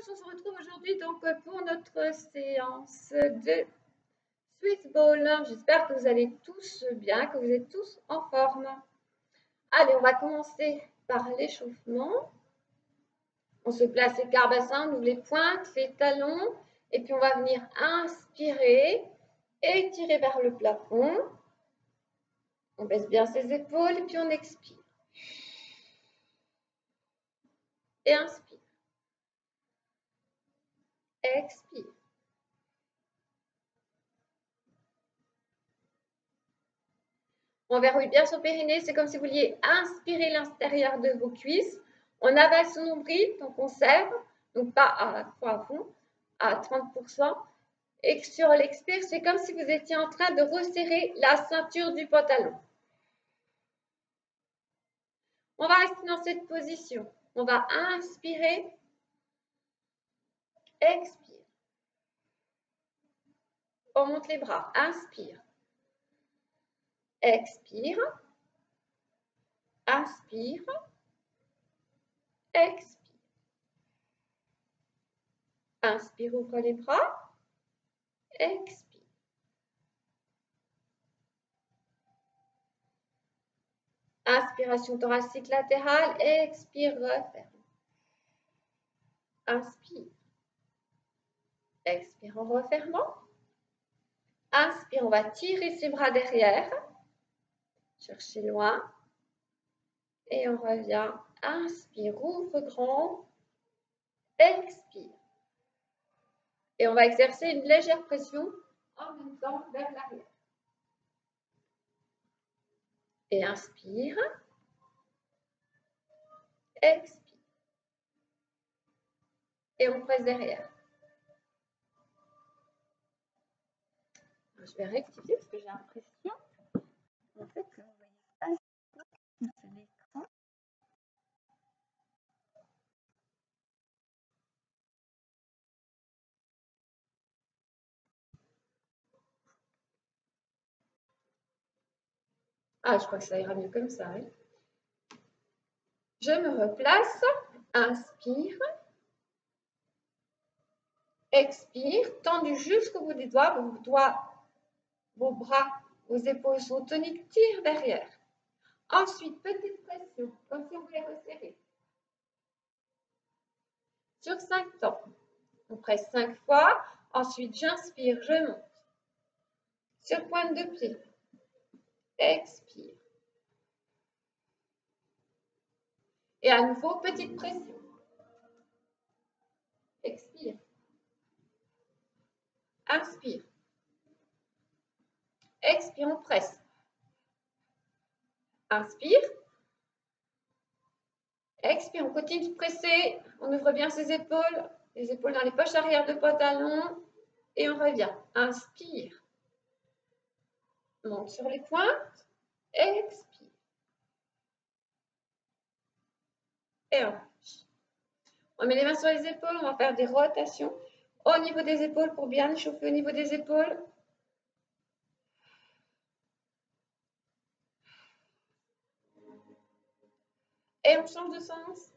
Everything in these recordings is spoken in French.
tous, on se retrouve aujourd'hui donc pour notre séance de Swiss Ball. J'espère que vous allez tous bien, que vous êtes tous en forme. Allez, on va commencer par l'échauffement. On se place écart bassin, on ouvre les pointes, les talons, et puis on va venir inspirer, étirer vers le plafond. On baisse bien ses épaules et puis on expire. Et inspire. Expire. On verrouille bien son périnée, c'est comme si vous vouliez inspirer l'intérieur de vos cuisses. On avale son nombril, donc on serre, donc pas à fond, à 30%. Et sur l'expire, c'est comme si vous étiez en train de resserrer la ceinture du pantalon. On va rester dans cette position. On va inspirer, expire. On monte les bras, inspire. Expire, inspire, expire. Inspire, ouvre les bras, expire. Inspiration thoracique latérale, expire, referme. Inspire. Expire en refermant. Inspire, on va tirer ses bras derrière. Chercher loin. Et on revient. Inspire, ouvre grand. Expire. Et on va exercer une légère pression en même temps vers l'arrière. Et inspire. Expire. Et on presse derrière. Je vais rectifier parce que j'ai l'impression en fait que vous ne voyez pas sur l'écran. Ah, je crois que ça ira mieux comme ça. Oui. Je me replace. Inspire. Expire. Tendu jusqu'au bout des doigts. Vos bras, vos épaules sont toniques. Tire derrière. Ensuite, petite pression, comme si on voulait resserrer. Sur 5 temps. On presse 5 fois. Ensuite, j'inspire, je monte. Sur pointe de pied. Expire. Et à nouveau, petite pression. Expire. Inspire. Expire, on presse. Inspire. Expire, on continue de presser. On ouvre bien ses épaules. Les épaules dans les poches arrière de pantalon. Et on revient. Inspire. Monte sur les pointes. Expire. Et on relâche. On met les mains sur les épaules. On va faire des rotations au niveau des épaules pour bien échauffer au niveau des épaules. Et on change de sens.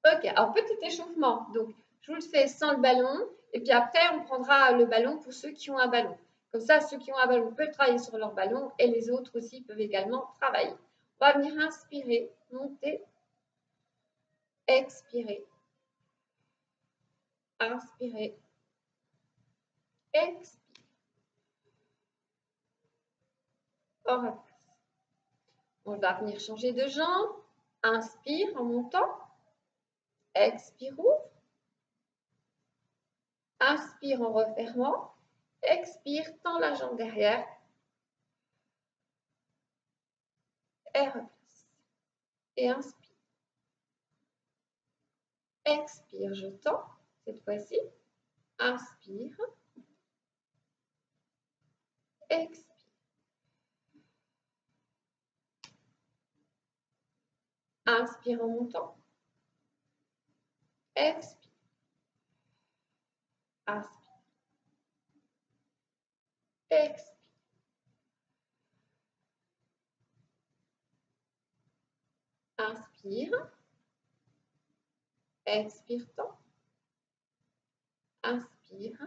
Ok, alors petit échauffement. Donc, je vous le fais sans le ballon. Et puis après, on prendra le ballon pour ceux qui ont un ballon. Comme ça, ceux qui ont un ballon peuvent travailler sur leur ballon et les autres aussi peuvent également travailler. On va venir inspirer, monter, expirer, inspirer, expire. On repasse. On va venir changer de jambe. Inspire en montant. Expire, ouvre. Inspire en refermant. Expire, tend la jambe derrière. Et replace. Et inspire. Expire, je tends. Cette fois-ci. Inspire. Expire. Inspire en montant. expire, inspire, expire, inspire, expire temps, inspire,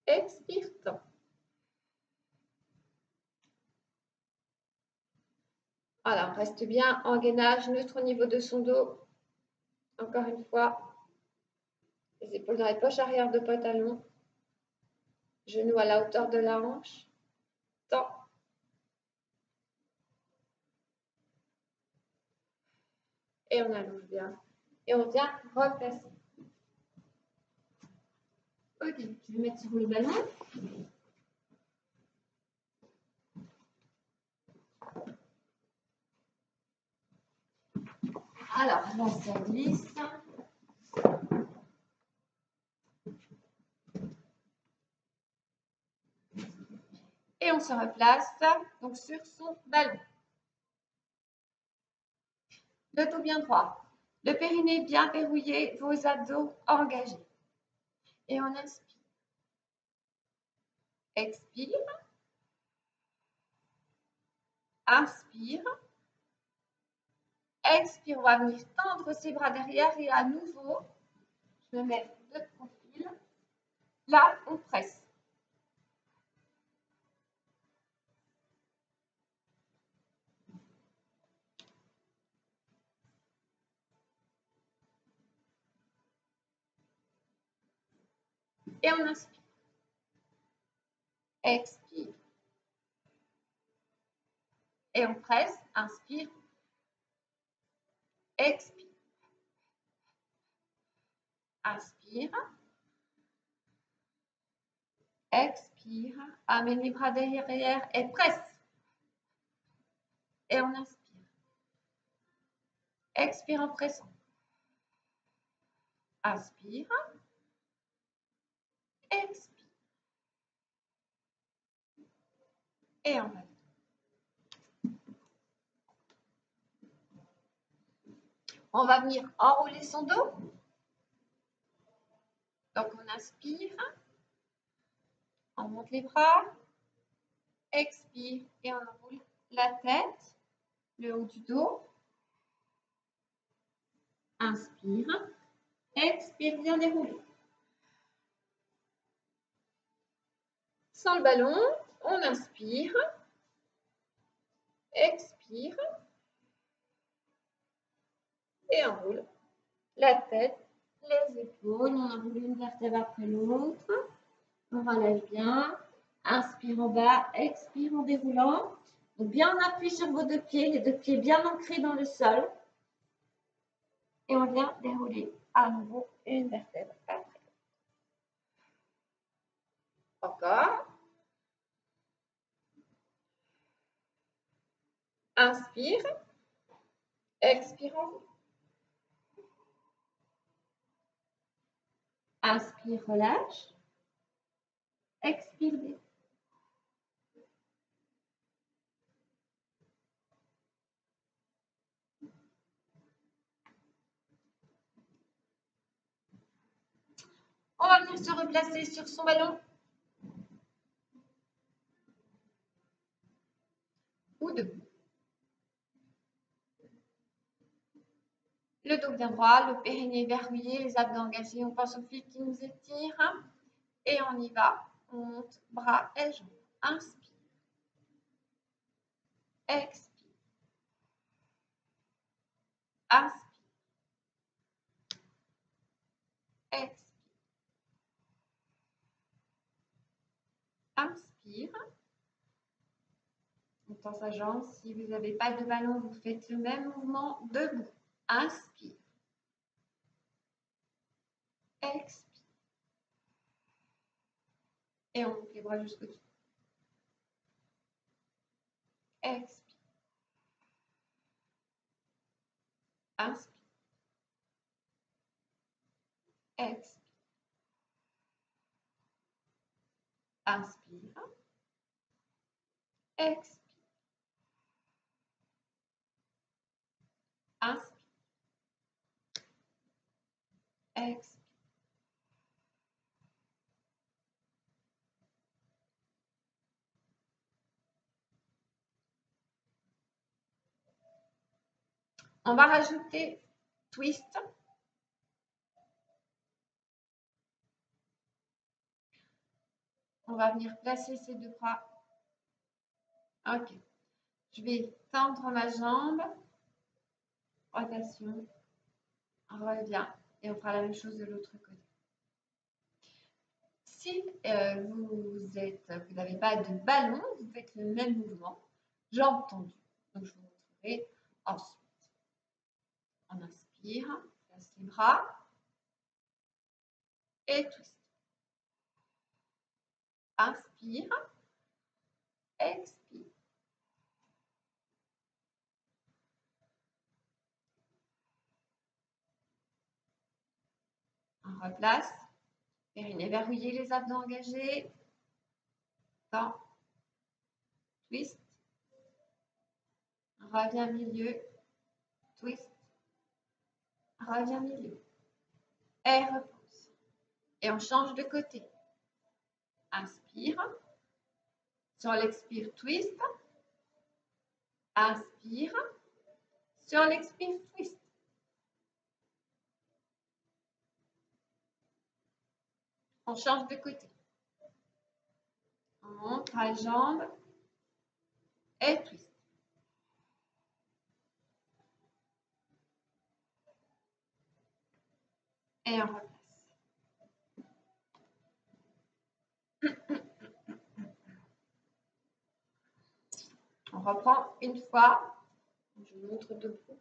expire temps. Voilà, on reste bien en gainage neutre au niveau de son dos. Encore une fois, les épaules dans les poches arrière de pantalon, genoux à la hauteur de la hanche, temps. Et on allonge bien. Et on vient replacer. Ok, je vais mettre sur le ballon. Alors, là, ça glisse. Et on se replace donc sur son ballon. Le dos bien droit. Le périnée bien verrouillé, vos abdos engagés. Et on inspire. Expire. Inspire. Expire, on va venir tendre ses bras derrière et à nouveau, je me mets de profil. Là, on presse. Et on inspire. Expire. Et on presse. Inspire. Expire. Inspire. Expire. Amène les bras derrière et presse. Et on inspire. Expire en pressant. Inspire. Expire. Et on va. On va venir enrouler son dos. Donc on inspire. On monte les bras. Expire et on enroule la tête, le haut du dos. Inspire. Expire, bien déroulé. Sans le ballon, on inspire. Expire. Et on roule la tête, les épaules. On enroule une vertèbre après l'autre. On relève bien. Inspire en bas, expire en déroulant. Donc bien on appuie sur vos deux pieds, les deux pieds bien ancrés dans le sol. Et on vient dérouler à nouveau une vertèbre après. Encore. Inspire. Expire en haut. Inspire, relâche. Expire. On va venir se replacer sur son ballon. Ou debout. Le dos bien droit, le périnée verrouillé, les abdos engagés. On pense au fil qui nous étire. Et on y va. On monte bras et jambes. Inspire. Expire. Inspire. Expire. Inspire. On tend sa jambe. Si vous n'avez pas de ballon, vous faites le même mouvement debout. Inspire. Expire. Et on monte les bras jusqu'au dessus. Expire. Inspire. Expire. Inspire. Expire. Inspire. Expire. On va rajouter twist. On va venir placer ces deux bras. Ok. Je vais tendre ma jambe. Rotation. On revient. Et on fera la même chose de l'autre côté. Si vous n'avez pas de ballon, vous faites le même mouvement, jambes tendues. Donc, je vous montrerai ensuite. On inspire, place les bras et twist. Inspire, expire. On replace. Périnée verrouillé, les abdos engagés. Tend. Twist. Revient milieu. Twist. Revient milieu. Et repose. Et on change de côté. Inspire. Sur l'expire, twist. Inspire. Sur l'expire, twist. On change de côté. On monte la jambe et twist. Et on replace. On reprend une fois. Je vous montre debout.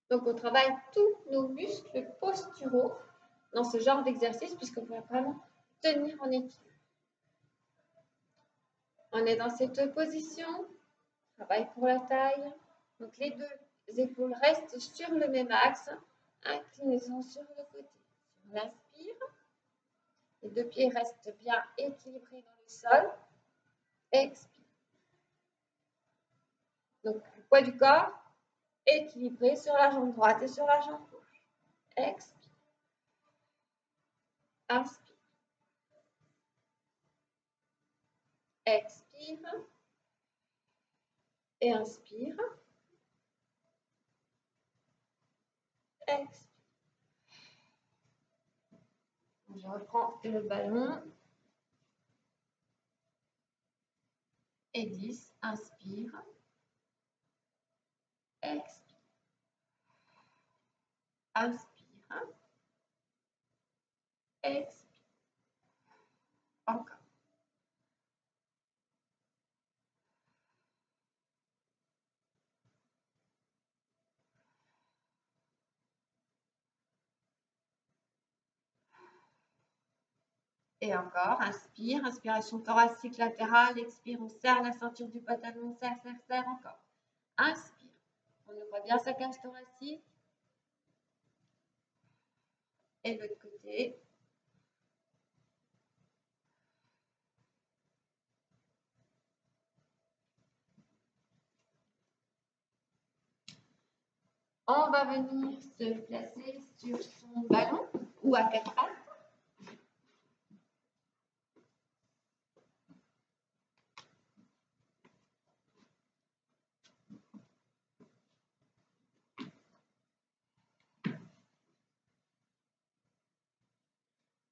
Donc, on travaille tous nos muscles posturaux dans ce genre d'exercice puisqu'on va vraiment tenir en équilibre. On est dans cette position, travail pour la taille. Donc, les deux épaules restent sur le même axe, inclinaison sur le côté. On inspire, les deux pieds restent bien équilibrés dans le sol. Expire. Donc, le poids du corps équilibré sur la jambe droite et sur la jambe gauche. Expire. Inspire. Expire. Et inspire. Expire. Je reprends le ballon. Et 10. Inspire. Expire. Inspire. Expire. Encore. Et encore, inspire, inspiration thoracique latérale, expire, on serre la ceinture du pantalon, serre, serre, serre, encore. Inspire, on ouvre bien sa cage thoracique. Et de l'autre côté. On va venir se placer sur son ballon ou à quatre pattes.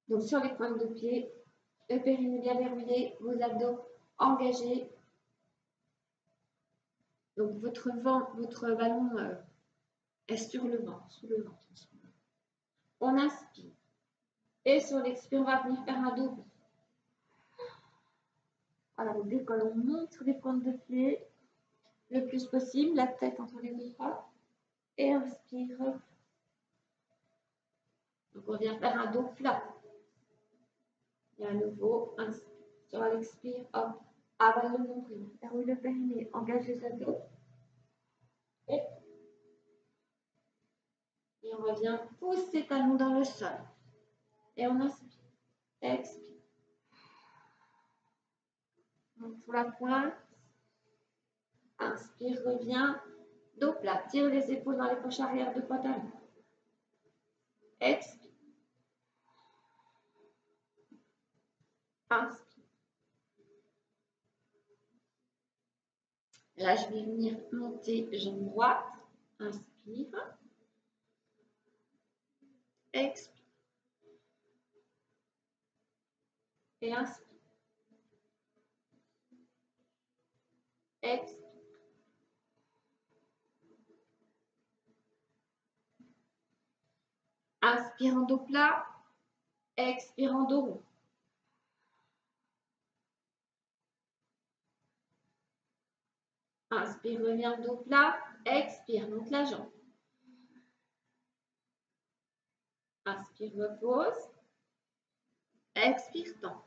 Donc sur les pointes de pied, le périnée bien verrouillé, vos abdos engagés. Donc votre ballon est sur le ventre, sous le ventre. On inspire. Et sur l'expire, on va venir faire un double. Alors on décolle, on monte sur les pointes de pied le plus possible, la tête entre les deux bras. Et inspire. Donc on vient faire un dos plat. Et à nouveau, inspire. Sur l'expire, hop, avale le nombril, verrouille le périnée, engage les abdos. Et on revient, pousse ses talons dans le sol. Et on inspire. Expire. Monte sur la pointe. Inspire, reviens. Dos plat. Tire les épaules dans les poches arrière de pantalon. Expire. Inspire. Là, je vais venir monter jambe droite. Inspire. Expire. Et inspire. Expire. Inspire en dos plat. Expire en dos rond. Inspire, reviens dos plat. Expire, monte la jambe. Inspire, repose. Expire, tend.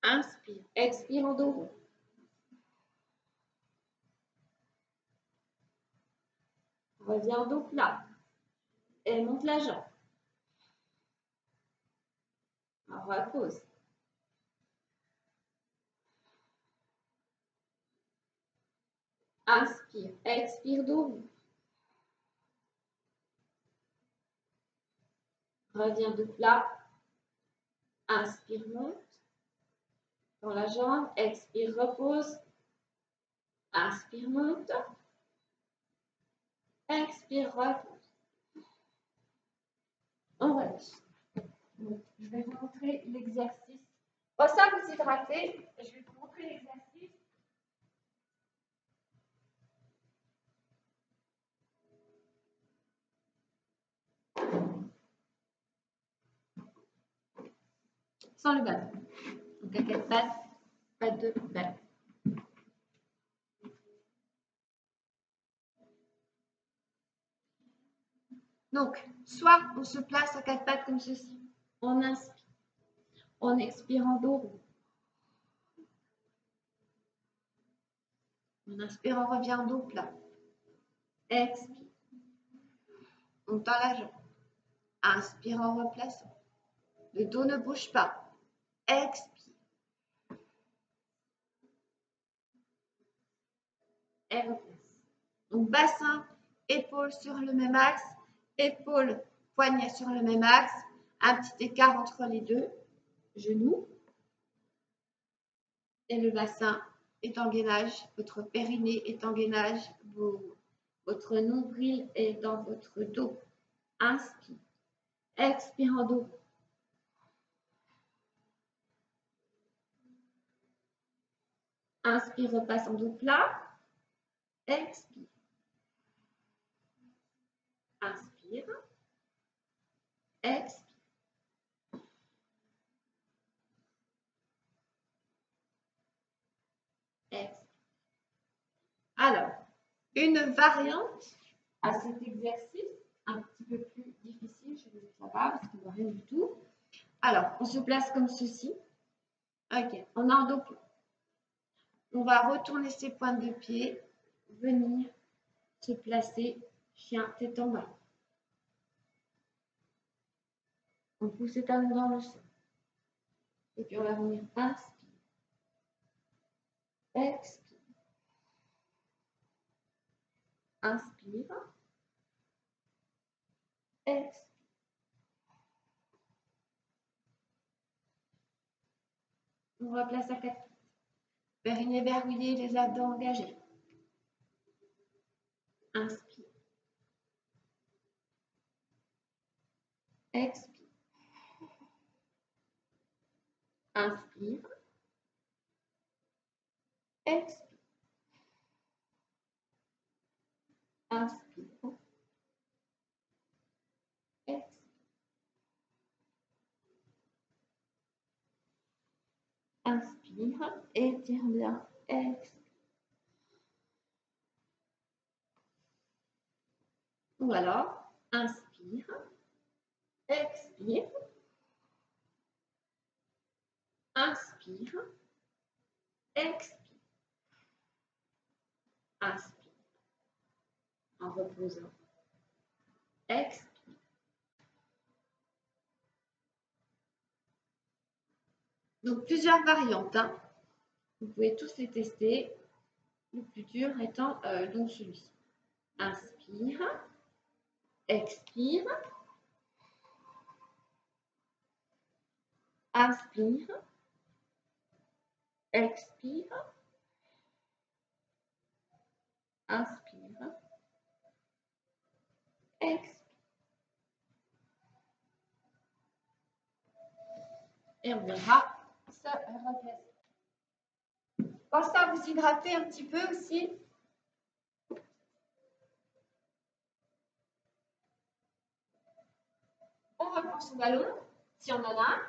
Inspire, expire en dos rond. Reviens en dos plat. Et monte la jambe. Repose. Inspire, expire dos rond. Reviens dos plat. Inspire, monte. Dans la jambe. Expire, repose. Inspire, monte. Expire, repose. On relâche. Donc, je vais vous montrer l'exercice. Pour ça, vous hydratez. Je vais vous montrer l'exercice. Sans le ballon. Donc, à 4 pattes, pas de ballon. Donc, soit on se place à 4 pattes comme ceci. On inspire. On expire en dos rond. On inspire, on revient en dos plat. Expire. On tend la jambe. Inspire en replaçant. Le dos ne bouge pas. Expire. Et replace. Donc, bassin, épaules sur le même axe. Épaules, poignets sur le même axe. Un petit écart entre les deux. Genoux. Et le bassin est en gainage. Votre périnée est en gainage. Votre nombril est dans votre dos. Inspire. Expire en dos. Inspire, repasse en dos plat. Expire. Inspire. Expire. Expire. Alors, une variante à cet exercice, un petit peu plus difficile, je vais ça va parce qu'on ne voit rien du tout. Alors, on se place comme ceci. Ok, on a un dos plat. On va retourner ses pointes de pied, venir se placer, chien, tête en bas. On pousse les talons dans le sol. Et puis on va venir inspire. Expire. Inspire. Expire. On replace à 4. Périnée verrouillé, les abdos engagés. Inspire. Expire. Inspire. Expire. Inspire. Expire. Inspire. Étire bien. Expire. Ou alors, inspire. Expire. Inspire. Expire. Inspire. En reposant. Expire. Donc, plusieurs variantes. Hein. Vous pouvez tous les tester. Le plus dur étant donc celui-ci. Inspire. Expire. Inspire. Expire. Inspire. Expire. Et on verra se replacer. Pensez à vous hydrater un petit peu aussi. On reprend son ballon, si on en a un.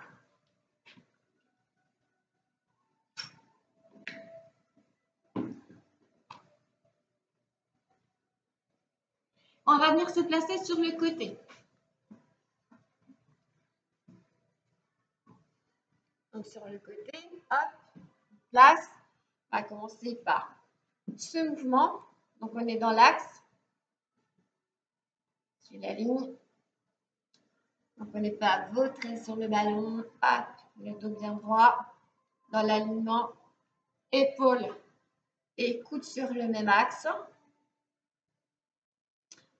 On va venir se placer sur le côté. Donc sur le côté, hop, place. On va commencer par ce mouvement. Donc on est dans l'axe. Sur la ligne. Donc on n'est pas vautré sur le ballon. Hop, le dos bien droit. Dans l'alignement. Épaules et coudes sur le même axe.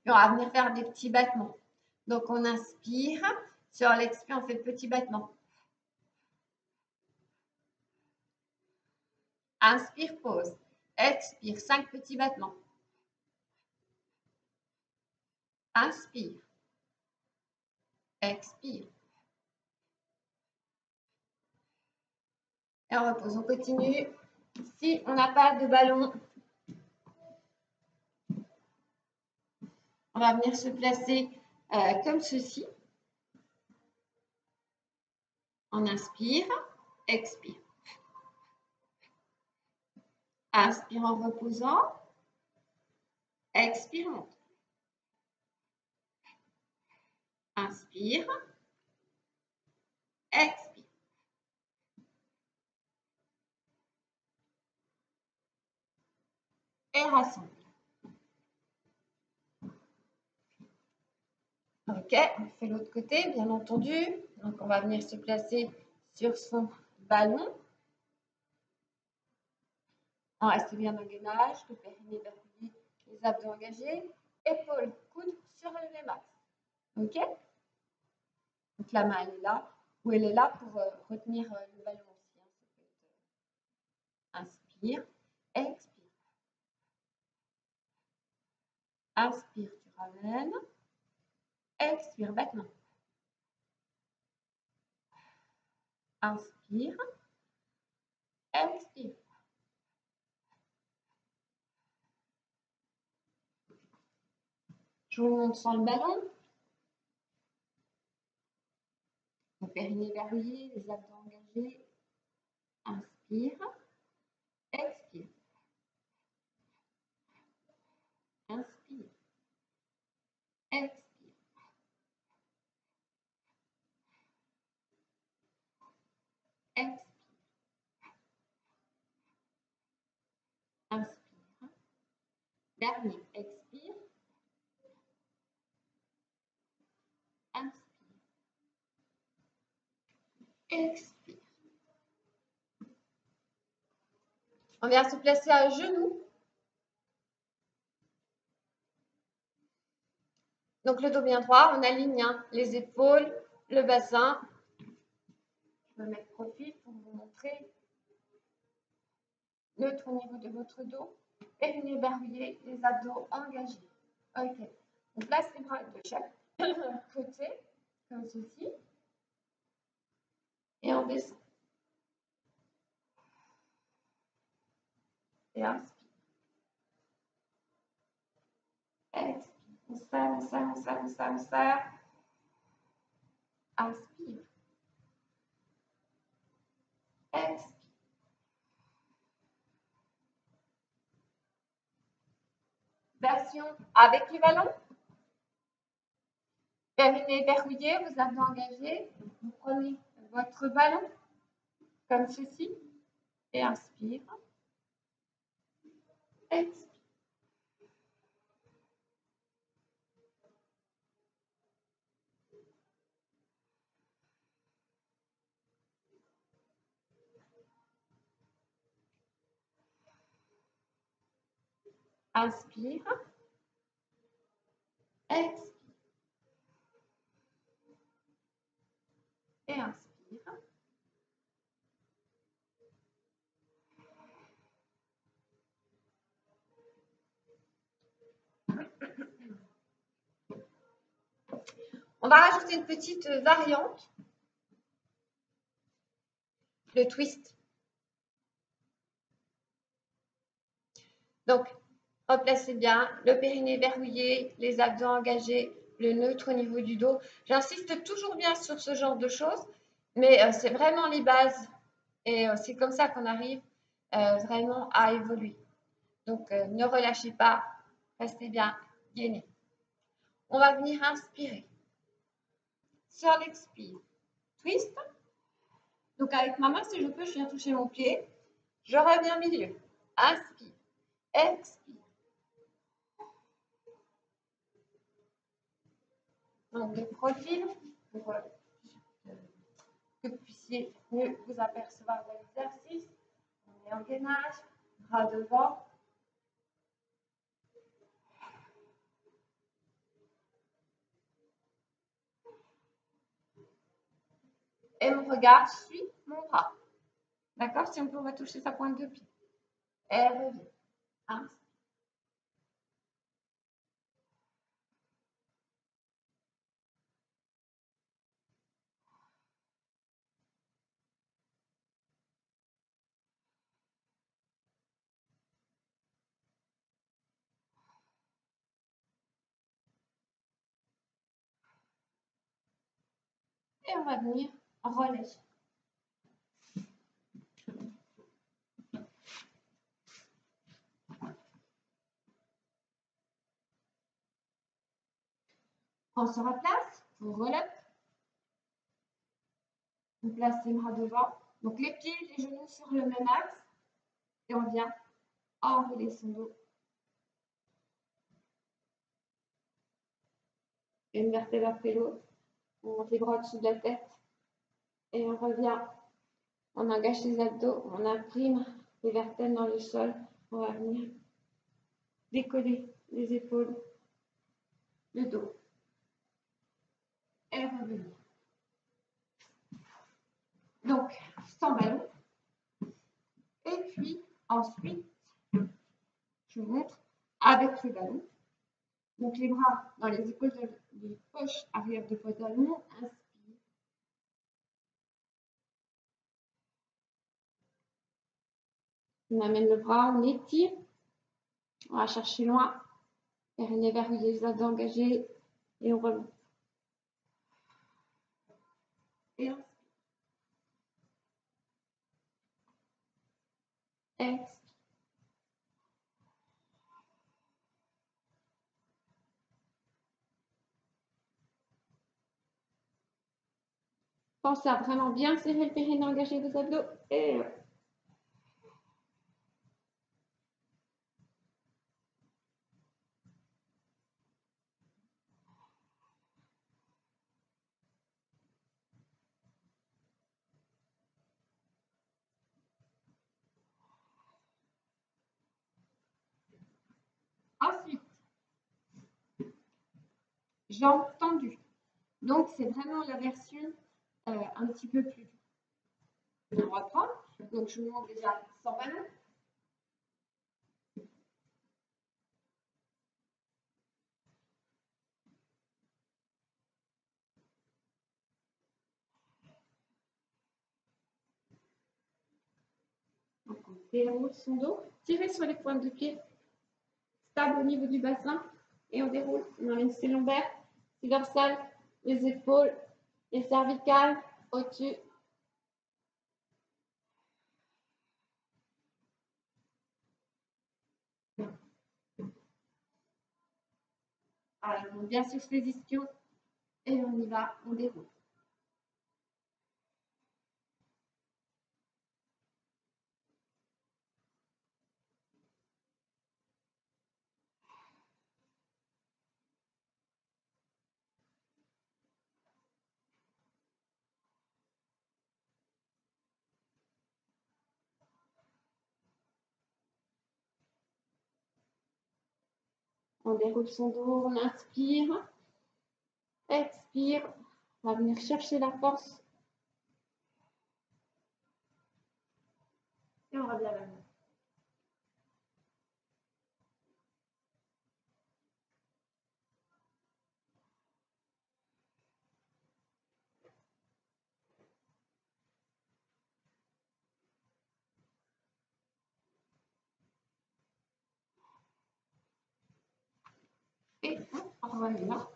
Et on va venir faire des petits battements. Donc on inspire. Sur l'expire, on fait de petits battements. Inspire, pause. Expire, 5 petits battements. Inspire. Expire. Et on repose, on continue. Si on n'a pas de ballon, on va venir se placer comme ceci. On inspire, expire. Inspire en reposant. Expire, monte. Inspire. Expire. Et rassemble. Ok, on fait l'autre côté, bien entendu. Donc, on va venir se placer sur son ballon. On reste bien dans le gainage, le périnée verrouillé, les abdos engagés, épaules, coudes sur le même axe. Ok? Donc la main, elle est là, ou elle est là pour retenir le ballon aussi. Hein. Ça peut être inspire, expire. Inspire, tu ramènes. Expire, battement. Inspire. Expire. Je vous montre sans le ballon. Le périnée verrouillé, les abdos engagés. Inspire. Expire. Inspire. Expire. Expire. Inspire. Dernier, expire. Inspire. Expire. On vient se placer à genoux. Donc le dos bien droit, on aligne les épaules, le bassin. Je vais mettre profil pour vous montrer. Neutre au niveau de votre dos. Périnée verrouillé, les abdos engagés. Ok. On place les bras de chaque côté, comme ceci. Et on descend. Et inspire. Expire. On serre, on serre, on serre, on serre, on serre. Inspire. Expire. Version avec le ballon. Périnée verrouillé, vous avez engagé. Vous prenez votre ballon comme ceci et inspire. Expire. Inspire. Expire. Et inspire. On va rajouter une petite variante, le twist. Donc, replacez bien le périnée verrouillé, les abdos engagés, le neutre au niveau du dos. J'insiste toujours bien sur ce genre de choses, mais c'est vraiment les bases et c'est comme ça qu'on arrive vraiment à évoluer. Donc, ne relâchez pas, restez bien gainés. On va venir inspirer. Sur l'expire, twist. Donc, avec ma main, si je peux, je viens toucher mon pied. Je reviens milieu. Inspire, expire. Donc, le profil pour que vous puissiez mieux vous apercevoir de l'exercice. On est en gainage, bras devant. Et mon regard suit mon bras. D'accord? Si on peut, on va toucher sa pointe de pied. Et revient. Inspire. Et on va venir relâcher. On se replace, on relève. On place les bras devant. Donc les pieds, les genoux sur le même axe. Et on vient enrouler son dos. Une vertèbre après l'autre. On monte les bras au-dessus de la tête. Et on revient. On engage les abdos. On imprime les vertèbres dans le sol. On va venir décoller les épaules, le dos. Et revenir. Donc, sans ballon. Et puis, ensuite, je montre avec le ballon. Donc, les bras dans les épaules de poche arrière de pantalon. Inspire. On amène le bras, on étire. On va chercher loin. Périnée verrouillé, les abdos engagés. Et on remonte. Et on expire. Pensez à vraiment bien serrer le périnée, engager vos abdos. Et ensuite, jambes tendues. Donc, c'est vraiment la version un petit peu plus. On reprend. Donc, je vous montre déjà sans ballon. Donc, on déroule son dos. Tirez sur les pointes de pied. Stable au niveau du bassin. Et on déroule. On amène ses lombaires, ses dorsales, les épaules, les cervicales au-dessus. Alors, on bien souffle les ischios. Et on y va, on déroule. On déroule son dos, on inspire. Expire. On va venir chercher la force. Et on revient à la main. Et on revient là.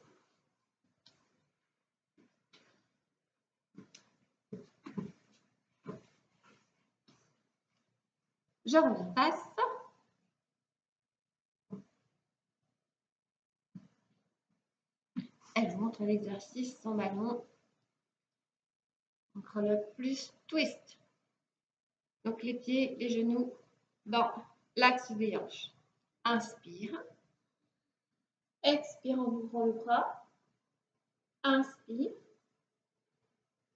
Je reviens face. Elle montre l'exercice sans ballon. On le plus twist. Donc les pieds, les genoux dans l'axe des hanches. Inspire. Expire en ouvrant le bras. Inspire.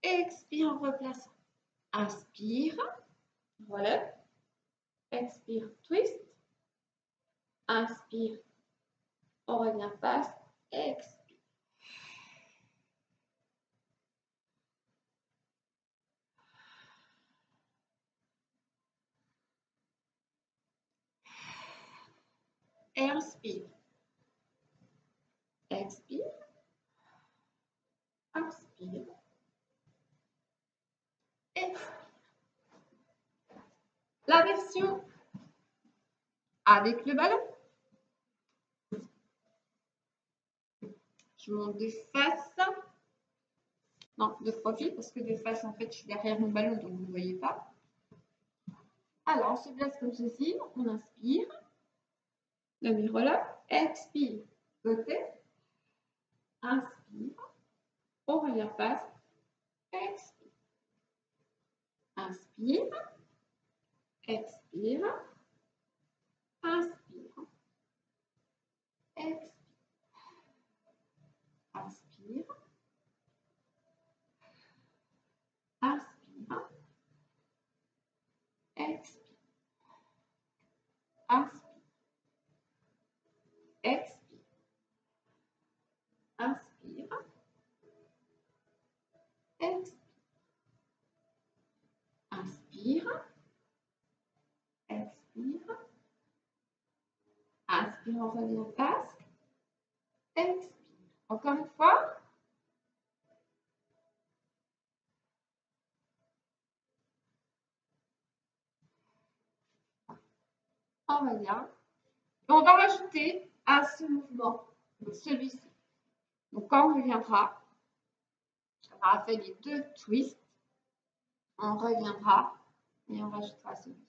Expire en replaçant. Inspire. Relève. Expire, twist. Inspire. On revient face. Expire. Et inspire. Expire. Inspire. Expire. La version avec le ballon. Je monte de face. Non, de profil, parce que de face, en fait, je suis derrière mon ballon, donc vous ne voyez pas. Alors, on se place comme ceci. On inspire. Demi-relâche. Expire. Côté. Inspire. On revient face. Expire. Inspire. Expire. Inspire. Expire. Inspire. Inspire. Expire. Inspire. Expire. Inspire. Expire. Inspire. Expire. Inspire, on revient face. Expire. Encore une fois. On revient. On va rajouter à ce mouvement celui-ci. Donc, quand on reviendra, on aura fait les deux twists. On reviendra et on rajoutera celui-ci.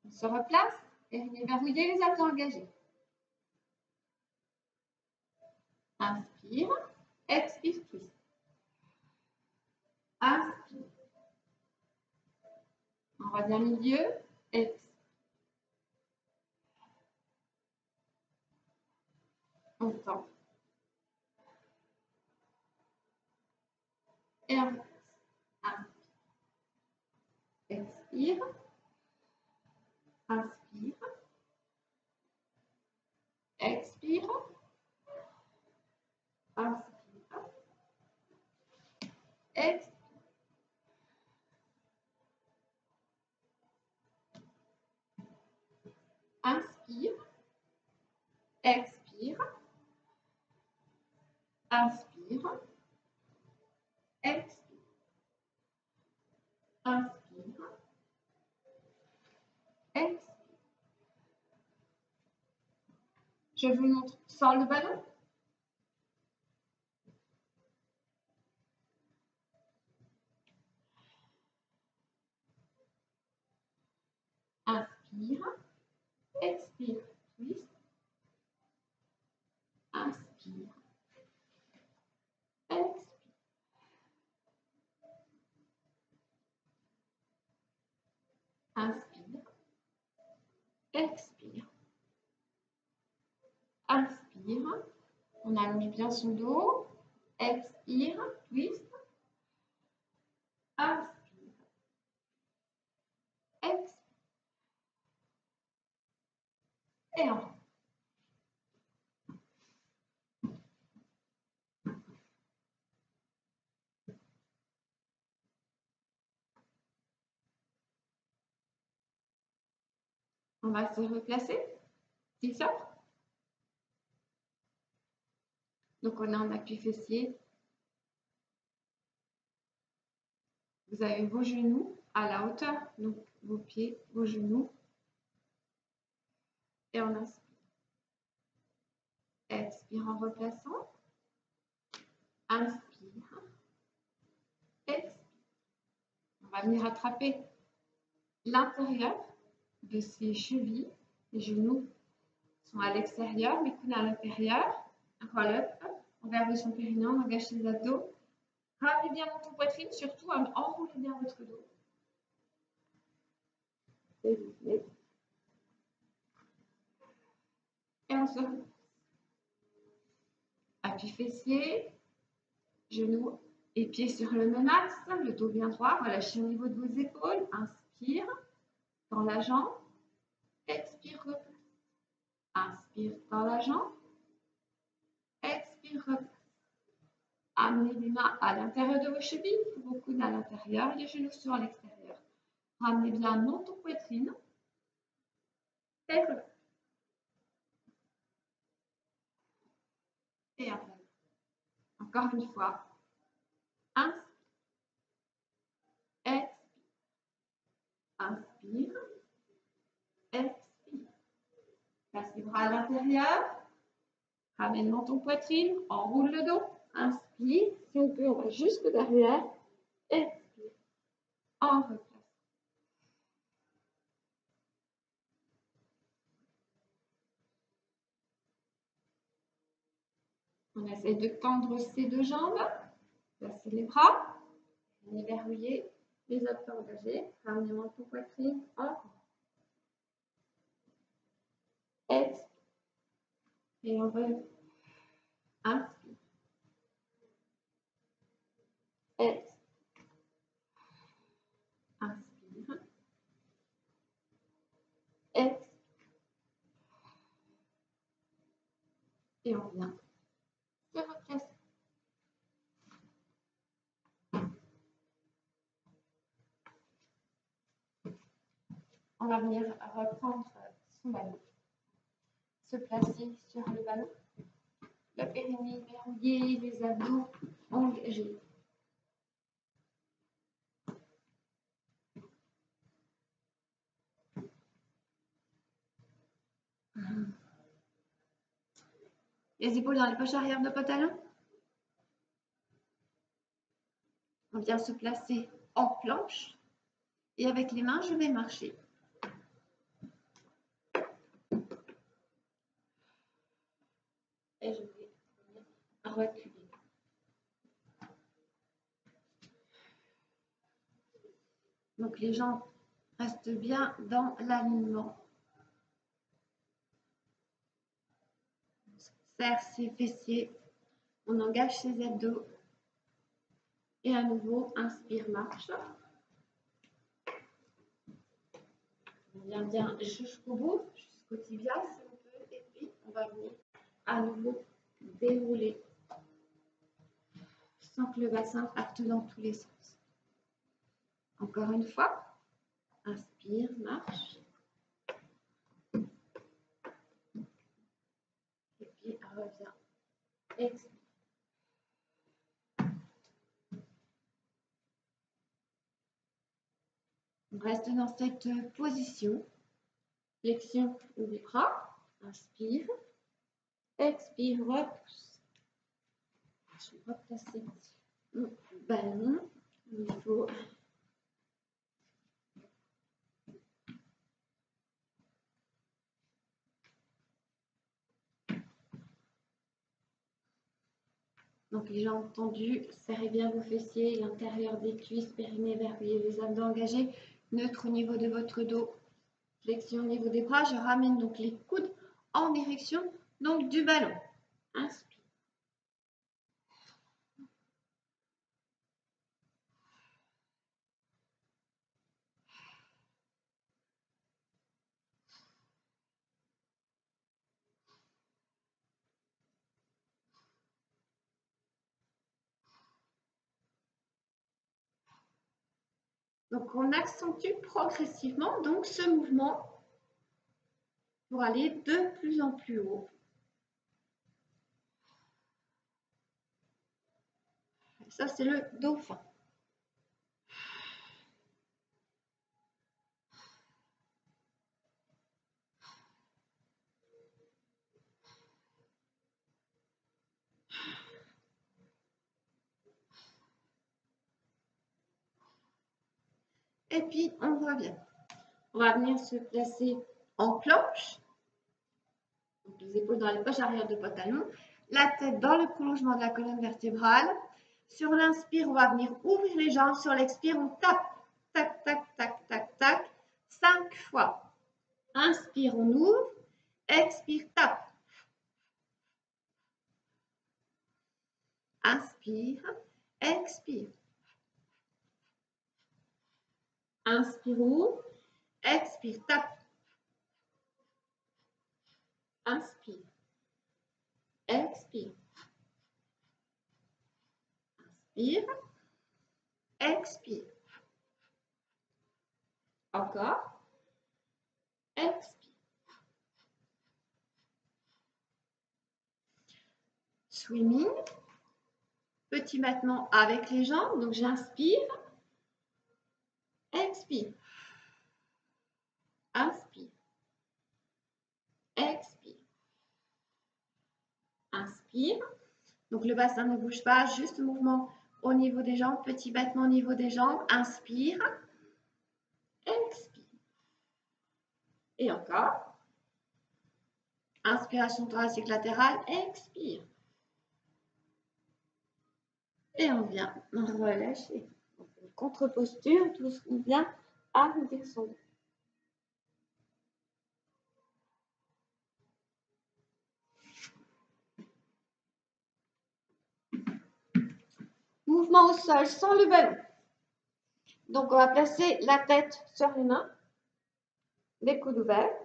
On se replace et venez verrouiller les abdos engagés. Inspire, expire, twist. Inspire. On revient au milieu, expire. On tend. Et on replace. Inspire. Expire. Inspire. Expire. Inspire. Expire. Inspire. Expire. Inspire. Expire. Inspire. Expire. Je vous montre sans le ballon. Inspire. Expire. Twist. Inspire. Expire. Inspire. Expire. Inspire. On allonge bien son dos. Expire. Twist. Inspire. Expire. Et on va se replacer. C'est ça. Donc, on a un appui fessier. Vous avez vos genoux à la hauteur, donc vos pieds, vos genoux. Et on inspire. Expire en replaçant. Inspire. Expire. On va venir attraper l'intérieur de ses chevilles. Les genoux sont à l'extérieur, les coudes à l'intérieur. Roll-up. On va vers son périnée, on engage les abdos. Ramenez bien votre poitrine, surtout enroulez bien votre dos. Et on se relance. Appui fessier, genoux et pieds sur le même axe, le dos bien droit, relâchez au niveau de vos épaules. Inspire, dans la jambe. Expire, replace. Inspire, dans la jambe. Expire, replace. Amenez les mains à l'intérieur de vos chevilles, vos coudes à l'intérieur, les genoux sur l'extérieur. Ramenez bien menton poitrine. Et relâche. Et après. Encore une fois. Inspire. Expire. Inspire. Expire. Passe les bras à l'intérieur. Ramène menton poitrine. Enroule le dos. Inspire. Si on peut, on va jusque derrière. Expire. En replace. On essaie de tendre ces deux jambes. Placez les bras. Les verrouiller. Les abdos engagés. Ramenez menton poitrine. En expire. Et on revient. Inspire. Expire. Inspire. Expire. Et on vient se replacer. On va venir reprendre son ballon. Se placer sur le ballon. Le périnée verrouillé, les abdos engagés. Les épaules dans les poches arrière de pantalon. On vient se placer en planche. Et avec les mains, je vais marcher. Et je vais reculer. Donc les jambes restent bien dans l'alignement. On serre ses fessiers. On engage ses abdos. Et à nouveau, inspire, marche. On vient bien jusqu'au bout, jusqu'au tibia si on peut. Et puis, on va venir à nouveau dérouler sans que le bassin parte dans tous les sens. Encore une fois, inspire, marche. Et puis, reviens. Expire. On reste dans cette position. Flexion des bras. Inspire. Expire, repousse. Je vais replacer mon ballon. Il faut donc les jambes tendues, serrez bien vos fessiers, l'intérieur des cuisses, périnée verrouillé, les abdos engagés, neutre au niveau de votre dos, flexion au niveau des bras. Je ramène donc les coudes en direction donc du ballon. Inspire. Donc, on accentue progressivement donc, ce mouvement pour aller de plus en plus haut. Ça, c'est le dauphin. Et puis, on revient. On va venir se placer en planche. Donc, les épaules dans les poches arrière de pantalon. La tête dans le prolongement de la colonne vertébrale. Sur l'inspire, on va venir ouvrir les jambes. Sur l'expire, on tape. Tac, tac, tac, tac, tac. 5 fois. Inspire, on ouvre. Expire, tape. Inspire. Expire. Inspire, ouvre. Expire, tape. Inspire. Expire. Inspire. Expire. Encore. Expire. Swimming. Petit battement avec les jambes. Donc, j'inspire. Expire. Inspire. Expire. Inspire. Donc, le bassin ne bouge pas. Juste mouvement au niveau des jambes. Petit battement au niveau des jambes. Inspire. Expire. Et encore. Inspiration thoracique latérale. Expire. Et on vient relâcher. Une contre-posture, tout ce qui vient à descendre. Mouvement au sol sans le ballon. Donc, on va placer la tête sur les mains, les coudes ouverts.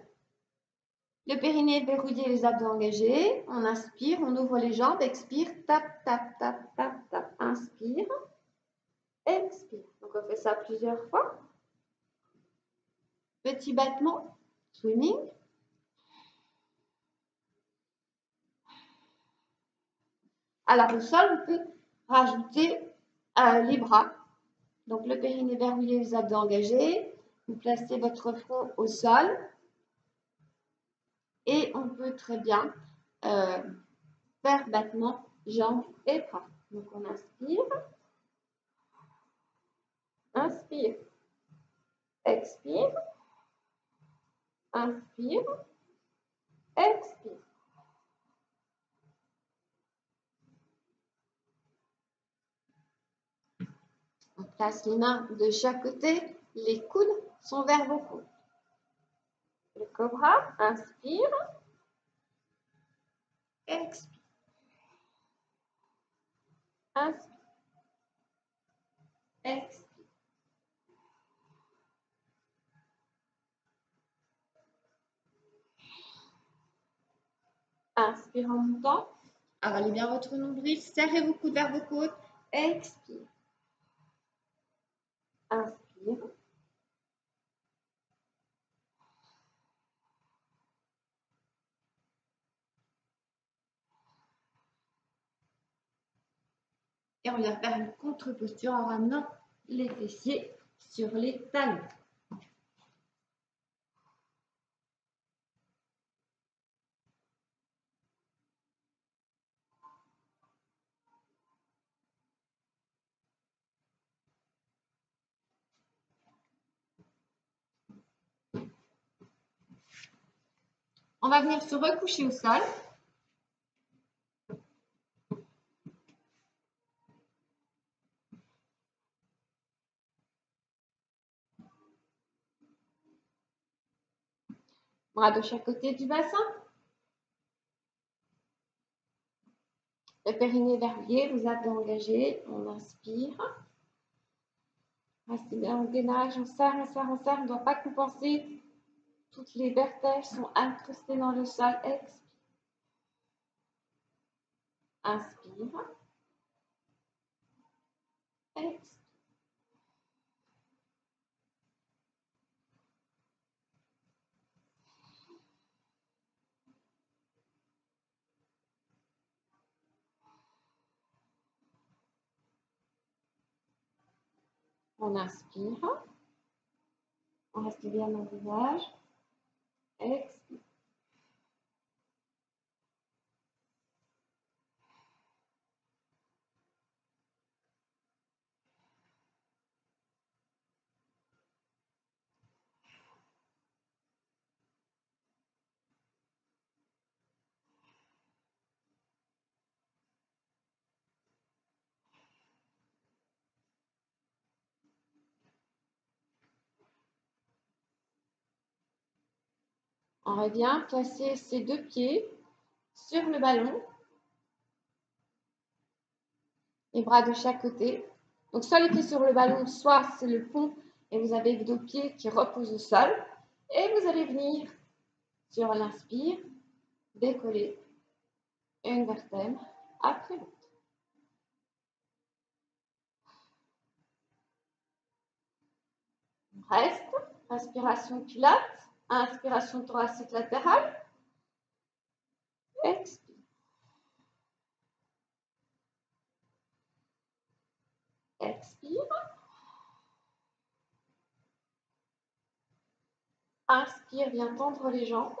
Le périnée verrouillé, les abdos engagés. On inspire, on ouvre les jambes, expire, tap, tap, tap, tap, tap. Inspire, expire. Donc, on fait ça plusieurs fois. Petit battement, swimming. Alors, au sol, on peut rajouter les bras. Donc, le périnée verrouillé, les abdos engagés. Vous placez votre front au sol. Et on peut très bien faire battement jambes et bras. Donc, on inspire. Inspire. Expire. Inspire. Expire. On place les mains de chaque côté. Les coudes sont vers vos coudes. Le cobra, inspire. Expire. Inspire. Expire. Inspire en montant. Avalez bien votre nombril. Serrez vos coudes vers vos côtes. Expire. Inspire. Et on vient faire une contre-posture en ramenant les fessiers sur les talons. On va venir se recoucher au sol. Bras de chaque côté du bassin. Le périnée verrouillé, vous abdos engagés. On inspire. Restez bien au gainage. On serre, on serre, on serre. On ne doit pas compenser. Toutes les vertèbres sont incrustées dans le sol. Expire. Inspire. Expire. On inspire. On reste bien dans le visage. Expire. On revient, placer ses deux pieds sur le ballon. Les bras de chaque côté. Donc, soit les pieds sur le ballon, soit c'est le fond et vous avez vos deux pieds qui reposent au sol. Et vous allez venir sur l'inspire, décoller une vertèbre après l'autre. Reste, inspiration pilates, inspiration thoracique latérale. Expire. Expire. Inspire, viens tendre les jambes.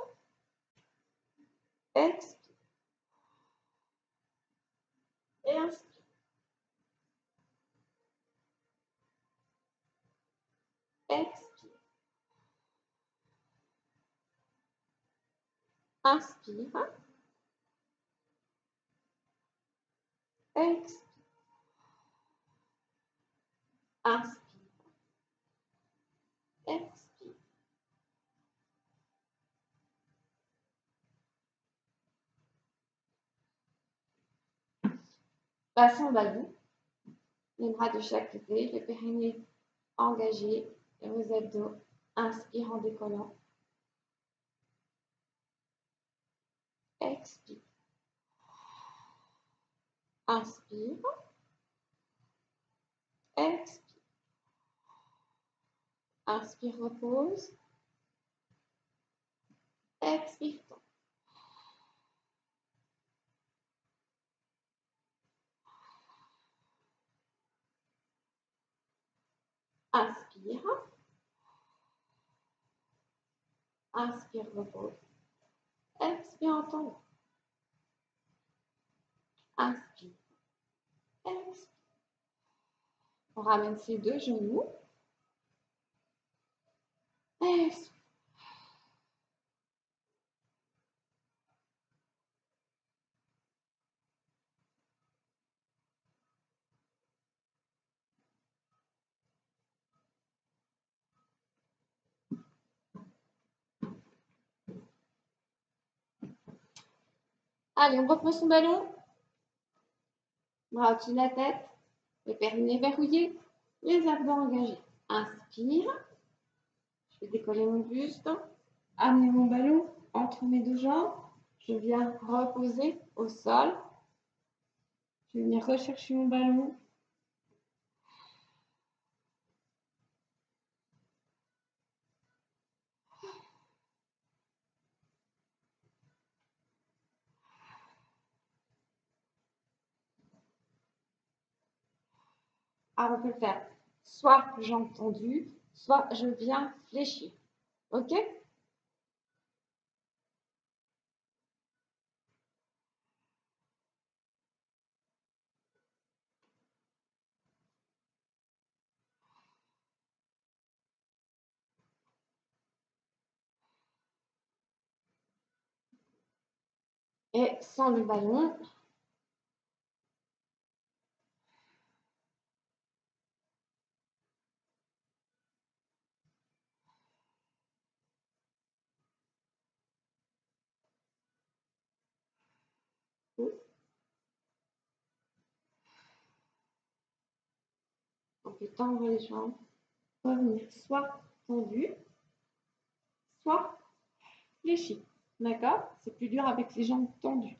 Expire. Et inspire. Expire. Inspire. Expire. Inspire. Expire. Bassin ballon. Les bras de chaque côté, le périnée engagé et vos abdos. Inspire en décollant. Expire. Inspire. Expire. Inspire, repose. Expire. Inspire. Inspire, repose. Expire en tombant. Inspire. Expire. On ramène ses deux genoux. Expire. Allez, on reprend son ballon. Bras au-dessus de la tête. Le périnée verrouillé. Les abdos engagés. Inspire. Je vais décoller mon buste. Amener mon ballon entre mes deux jambes. Je viens reposer au sol. Je vais venir rechercher mon ballon. Alors, on peut le faire soit jambes tendues, soit je viens fléchir. OK? Et sans le ballon, on peut tendre les jambes, revenir soit tendu, soit fléchi. D'accord? C'est plus dur avec les jambes tendues.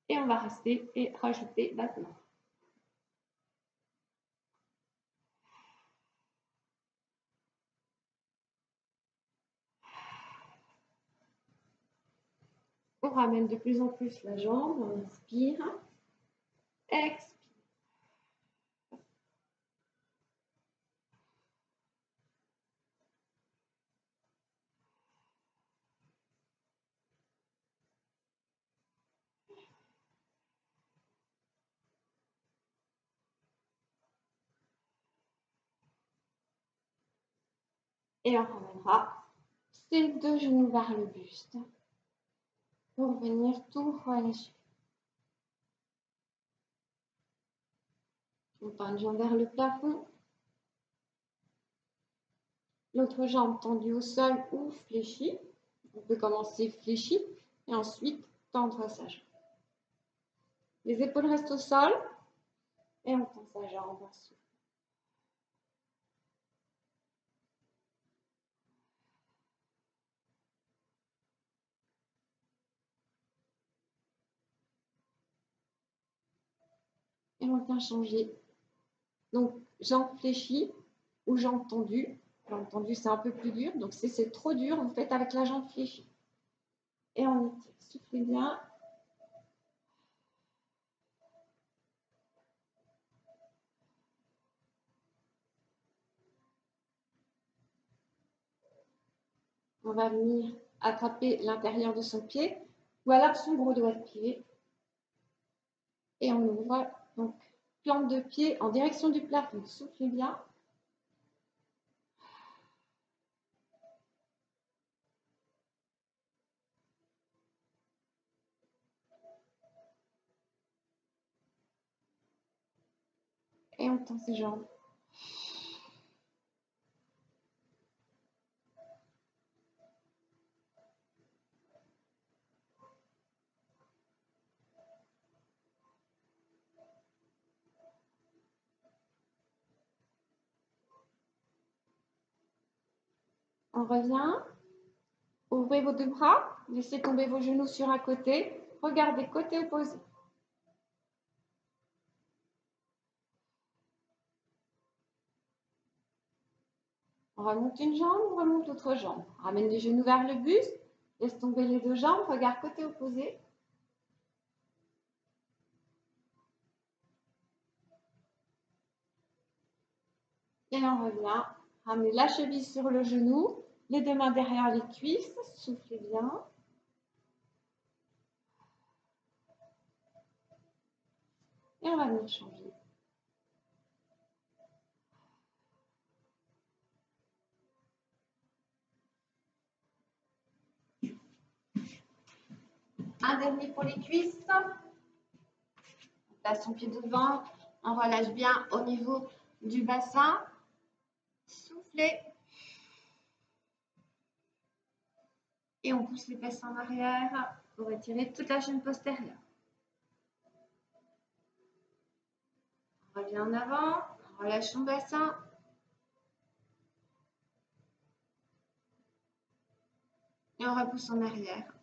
Et on va rester et rajouter battement. On ramène de plus en plus la jambe, on inspire, expire. Et on ramènera ses deux genoux vers le buste pour venir tout relâcher. On tend une jambe vers le plafond. L'autre jambe tendue au sol ou fléchie. On peut commencer fléchi et ensuite tendre sa jambe. Les épaules restent au sol et on tend sa jambe en souffle. Et on vient changer. Donc, jambes fléchies ou jambes tendues. Jambes tendues, c'est un peu plus dur. Donc, si c'est trop dur, vous faites avec la jambe fléchie. Et on étire. Soufflez bien. On va venir attraper l'intérieur de son pied ou alors son gros doigt de pied. Et on ouvre donc plante de pied en direction du plafond. Soufflez bien. Et on tend ses jambes. On revient. Ouvrez vos deux bras. Laissez tomber vos genoux sur un côté. Regardez côté opposé. On remonte une jambe, on remonte l'autre jambe. Ramène les genoux vers le buste. Laisse tomber les deux jambes. Regarde côté opposé. Et on revient. Ramenez la cheville sur le genou. Les deux mains derrière les cuisses. Soufflez bien. Et on va venir changer. Un dernier pour les cuisses. On place son pied devant. On relâche bien au niveau du bassin. Soufflez. Et on pousse les fesses en arrière pour retirer toute la chaîne postérieure. On revient en avant. On relâche son bassin. Et on repousse en arrière.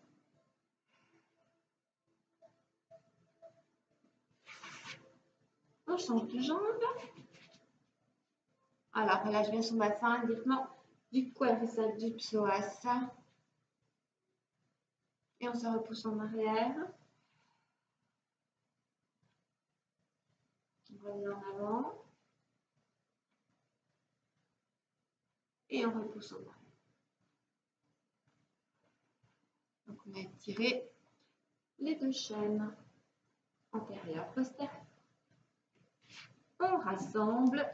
On change de jambe. Alors, relâche bien son bassin, uniquement du quadriceps du psoas. Et on se repousse en arrière. On revient en avant. Et on repousse en arrière. Donc, on a étiré les deux chaînes antérieures, postérieures. On rassemble.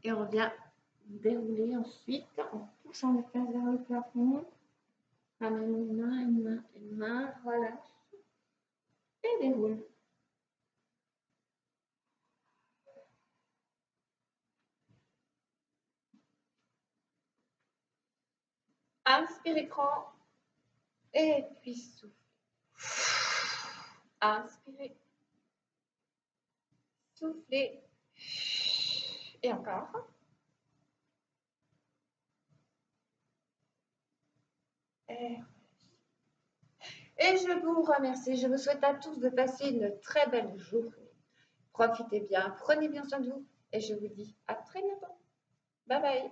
Et on vient dérouler ensuite en poussant les fesses vers le plafond. Ramène une main, relâche et déroule. Inspirez grand et puis soufflez. Inspirez, soufflez et encore. Et je vous remercie. Je vous souhaite à tous de passer une très belle journée. Profitez bien, prenez bien soin de vous et je vous dis à très bientôt. Bye bye.